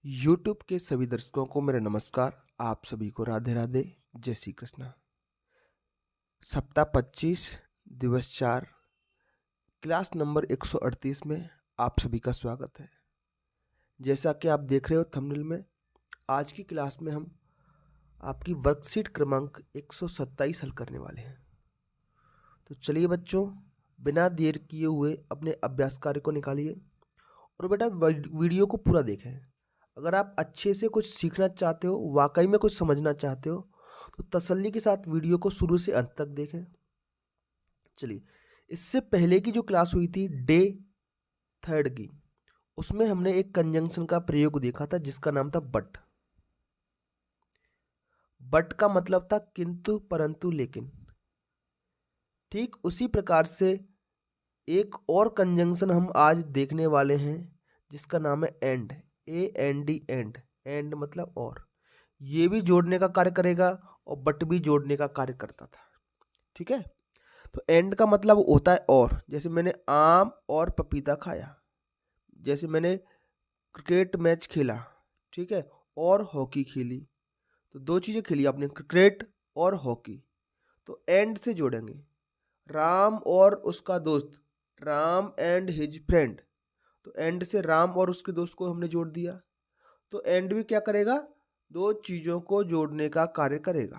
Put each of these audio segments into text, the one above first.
YouTube के सभी दर्शकों को मेरा नमस्कार। आप सभी को राधे राधे, जय श्री कृष्णा। सप्ताह 25 दिवस 4 क्लास नंबर 138 में आप सभी का स्वागत है। जैसा कि आप देख रहे हो थंबनेल में, आज की क्लास में हम आपकी वर्कशीट क्रमांक 127 हल करने वाले हैं। तो चलिए बच्चों, बिना देर किए हुए अपने अभ्यास कार्य को निकालिए और बेटा वीडियो को पूरा देखें। अगर आप अच्छे से कुछ सीखना चाहते हो, वाकई में कुछ समझना चाहते हो, तो तसल्ली के साथ वीडियो को शुरू से अंत तक देखें। चलिए, इससे पहले की जो क्लास हुई थी डे 3 की, उसमें हमने एक कंजंक्शन का प्रयोग देखा था जिसका नाम था बट। बट का मतलब था किंतु, परंतु, लेकिन। ठीक उसी प्रकार से एक और कंजंक्शन हम आज देखने वाले हैं जिसका नाम है एंड। AND, and. एंड मतलब और। ये भी जोड़ने का कार्य करेगा और बट भी जोड़ने का कार्य करता था। ठीक है, तो एंड का मतलब होता है और। जैसे मैंने आम और पपीता खाया, जैसे मैंने क्रिकेट मैच खेला, ठीक है, और हॉकी खेली। तो दो चीजें खेली आपने, क्रिकेट और हॉकी, तो एंड से जोड़ेंगे। राम और उसका दोस्त, राम एंड हिज फ्रेंड, तो एंड से राम और उसके दोस्त को हमने जोड़ दिया। तो एंड भी क्या करेगा, दो चीजों को जोड़ने का कार्य करेगा।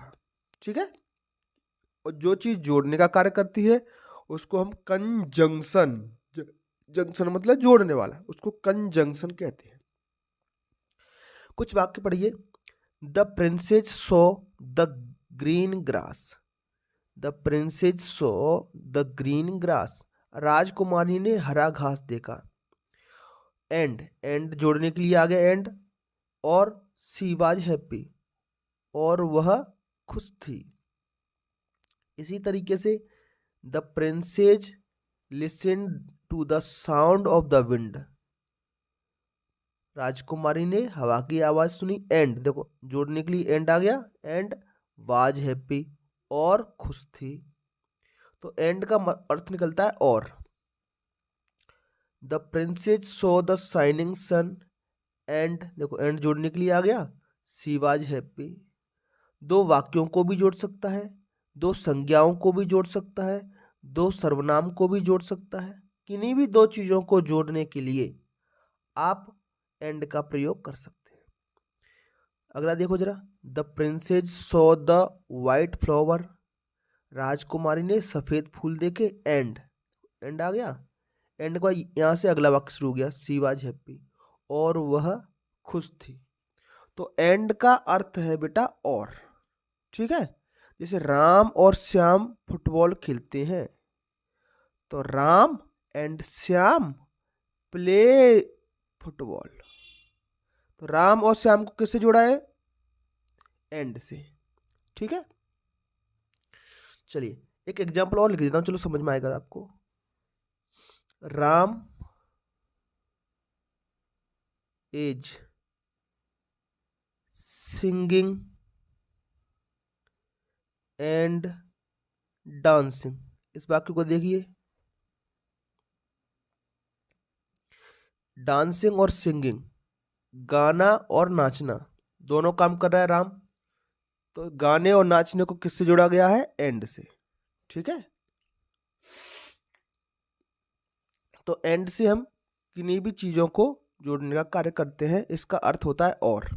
ठीक है, और जो चीज जोड़ने का कार्य करती है उसको हम कंजंक्शन, जंक्शन मतलब जोड़ने वाला, उसको कंजंक्शन कहते हैं। कुछ वाक्य पढ़िए। The princess saw the green grass. The princess saw the green grass, राजकुमारी ने हरा घास देखा। एंड, एंड जोड़ने के लिए आ गया एंड, और शी वाज हैप्पी, और वह खुश थी। इसी तरीके से the princess listen to the sound of the wind, राजकुमारी ने हवा की आवाज सुनी। एंड देखो, जोड़ने के लिए एंड आ गया, एंड वाज हैप्पी, और खुश थी। तो एंड का अर्थ निकलता है और। The princess saw the shining sun, and देखो एंड जोड़ने के लिए आ गया, शी वाज हैप्पी। दो वाक्यों को भी जोड़ सकता है, दो संज्ञाओं को भी जोड़ सकता है, दो सर्वनाम को भी जोड़ सकता है। किन्हीं भी दो चीजों को जोड़ने के लिए आप एंड का प्रयोग कर सकते हैं। अगला देखो जरा, the princess saw the white flower, राजकुमारी ने सफेद फूल देखे। एंड, एंड आ गया, एंड के बाद यहाँ से अगला वाक्य शुरू हो गया, शी वाज हैप्पी, और वह खुश थी। तो एंड का अर्थ है बेटा और। ठीक है, जैसे राम और श्याम फुटबॉल खेलते हैं, तो Ram and Shyam play football. तो राम और श्याम को किससे जोड़ा है, एंड से। ठीक है, चलिए एक एग्जांपल और लिख देता हूं, चलो समझ में आएगा आपको। Ram is singing and dancing. इस वाक्य को देखिए, डांसिंग और सिंगिंग, गाना और नाचना, दोनों काम कर रहा है राम। तो गाने और नाचने को किससे जोड़ा गया है, एंड से। ठीक है, तो एंड से हम किन्हीं भी चीजों को जोड़ने का कार्य करते हैं, इसका अर्थ होता है और।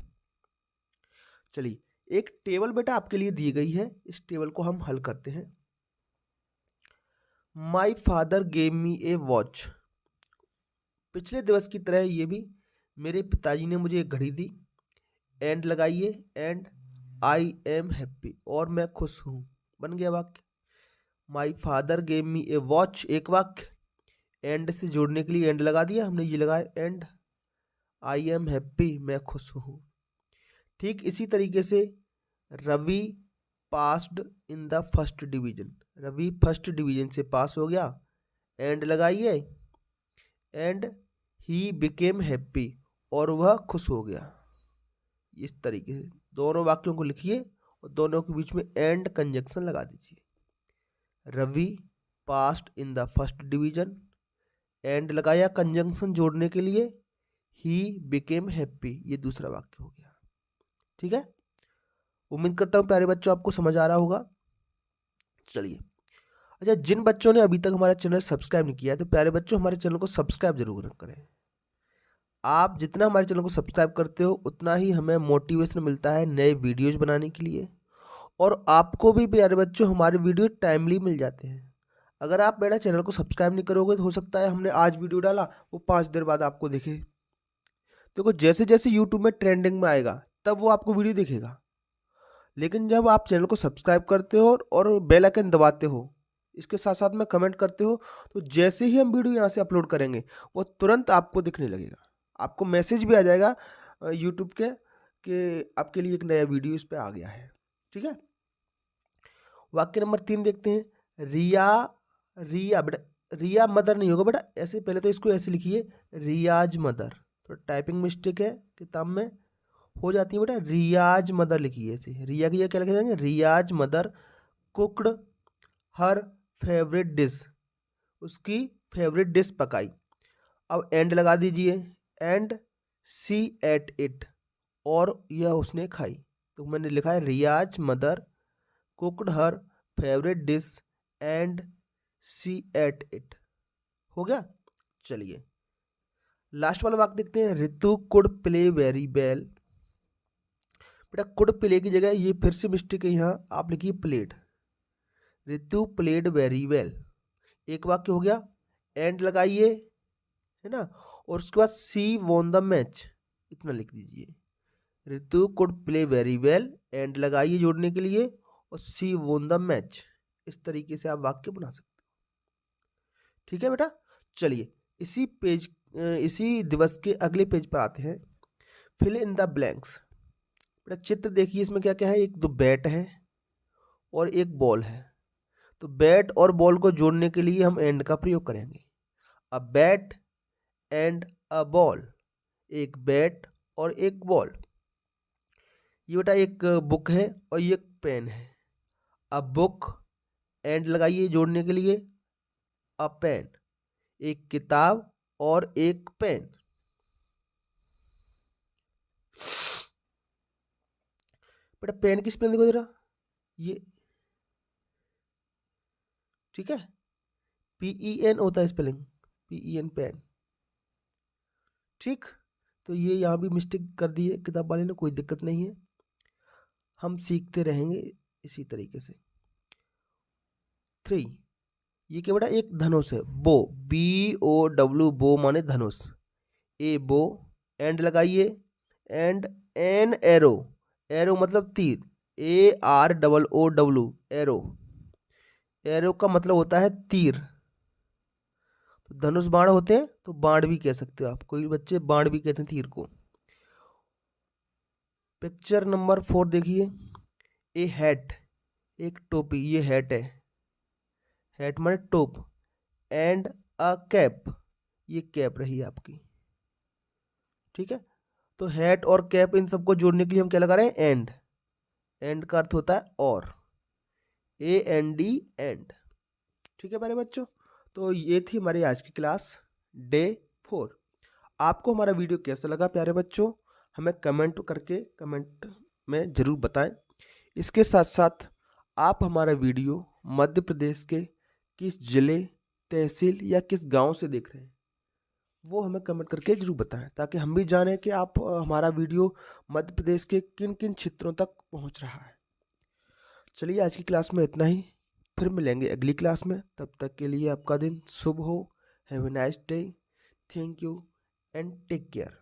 चलिए, एक टेबल बेटा आपके लिए दी गई है, इस टेबल को हम हल करते हैं। My father gave me A watch. पिछले दिवस की तरह ये भी, मेरे पिताजी ने मुझे एक घड़ी दी। एंड लगाइए, एंड आई एम हैप्पी, और मैं खुश हूं। बन गया वाक्य। My father gave me A watch एक वाक्य, एंड से जोड़ने के लिए एंड लगा दिया हमने, ये लगाया एंड आई एम हैप्पी, मैं खुश हूं। ठीक इसी तरीके से Ravi passed in the first division, Ravi first division से पास हो गया। एंड लगाइए, एंड ही बिकेम हैप्पी, और वह खुश हो गया। इस तरीके से दोनों वाक्यों को लिखिए और दोनों के बीच में एंड कंजक्शन लगा दीजिए। Ravi passed in the first division, and लगाया कंजंक्शन जोड़ने के लिए, ही बिकेम हैप्पी, ये दूसरा वाक्य हो गया। ठीक है, उम्मीद करता हूँ प्यारे बच्चों आपको समझ आ रहा होगा। चलिए, अच्छा, जिन बच्चों ने अभी तक हमारा चैनल सब्सक्राइब नहीं किया है तो प्यारे बच्चों हमारे चैनल को सब्सक्राइब जरूर करें। आप जितना हमारे चैनल को सब्सक्राइब करते हो उतना ही हमें मोटिवेशन मिलता है नए वीडियोज बनाने के लिए, और आपको भी प्यारे बच्चों हमारे वीडियो टाइमली मिल जाते हैं। अगर आप मेरा चैनल को सब्सक्राइब नहीं करोगे तो हो सकता है हमने आज वीडियो डाला वो 5 दिन बाद आपको दिखे। देखो, जैसे जैसे यूट्यूब में ट्रेंडिंग में आएगा तब वो आपको वीडियो दिखेगा, लेकिन जब आप चैनल को सब्सक्राइब करते हो और बेल आइकन दबाते हो, इसके साथ साथ में कमेंट करते हो, तो जैसे ही हम वीडियो यहाँ से अपलोड करेंगे वो तुरंत आपको दिखने लगेगा। आपको मैसेज भी आ जाएगा यूट्यूब के कि आपके लिए एक नया वीडियो इस पे आ गया है। ठीक है, वाक्य नंबर 3 देखते हैं। रिया, रिया बेटा, रिया मदर नहीं होगा बेटा, ऐसे पहले तो इसको ऐसे लिखिए, रियाज मदर। तो टाइपिंग मिस्टेक है किताब में हो जाती है बेटा, रियाज मदर लिखिए ऐसे। रिया की क्या लिखे जाएंगे, Riyaz mother cooked her favourite dish, उसकी फेवरेट डिश पकाई। अब एंड लगा दीजिए, एंड सी एट इट, और यह उसने खाई। तो मैंने लिखा है Riyaz mother cooked her favourite dish and she ate it. हो गया। चलिए, लास्ट वाला वाक्य देखते हैं। Ritu could play very well. बेटा, कुड प्ले की जगह ये फिर से मिस्टेक है, यहाँ आप लिखिए played. Ritu played very well, एक वाक्य हो गया। एंड लगाइए, है ना, और उसके बाद सी वॉन द मैच, इतना लिख दीजिए। Ritu could play very well, and लगाइए जोड़ने के लिए, और सी वॉन द मैच। इस तरीके से आप वाक्य बना सकते हो। ठीक है बेटा, चलिए इसी दिवस के अगले पेज पर आते हैं। Fill in the blanks. बेटा, चित्र देखिए, इसमें क्या क्या है, एक दो बैट है और एक बॉल है। तो बैट और बॉल को जोड़ने के लिए हम एंड का प्रयोग करेंगे। A bat and a ball, एक बैट और एक बॉल। ये बेटा एक बुक है और ये एक पेन है। अ बुक, एंड लगाइए जोड़ने के लिए, अ पेन, एक किताब और एक पेन। बेटा, पेन की स्पेलिंग देखो जरा, ये, ठीक है, PEN होता है स्पेलिंग, PEN पेन। ठीक, तो ये यहाँ भी मिस्टेक कर दी है किताब वाले ने, कोई दिक्कत नहीं है, हम सीखते रहेंगे इसी तरीके से। 3, ये क्या बेटा, एक धनुष है, बो, BOW, बो माने धनुष। ए बो, एंड लगाइए, एंड एन एरो, एरो मतलब तीर, AROOW, एरो। एरो का मतलब होता है तीर। तो धनुष बाण होते हैं तो बाण भी कह सकते हो आप, कोई बच्चे बाण भी कहते हैं तीर को। पिक्चर नंबर 4 देखिए। ए हैट, एक टोपी, ये हैट है, हैट माने टोप। एंड अ कैप, ये कैप रही आपकी। ठीक है, तो हैट और कैप इन सबको जोड़ने के लिए हम क्या लगा रहे हैं, एंड। एंड का अर्थ होता है और, AND, एंड। ठीक है मेरे बच्चों, तो ये थी हमारी आज की क्लास डे 4। आपको हमारा वीडियो कैसा लगा प्यारे बच्चों, हमें कमेंट में ज़रूर बताएं। इसके साथ साथ आप हमारा वीडियो मध्य प्रदेश के किस जिले, तहसील या किस गांव से देख रहे हैं वो हमें कमेंट करके जरूर बताएं, ताकि हम भी जानें कि आप हमारा वीडियो मध्य प्रदेश के किन किन क्षेत्रों तक पहुंच रहा है। चलिए, आज की क्लास में इतना ही, फिर मिलेंगे अगली क्लास में। तब तक के लिए आपका दिन शुभ हो। Have a nice day, thank you and take care.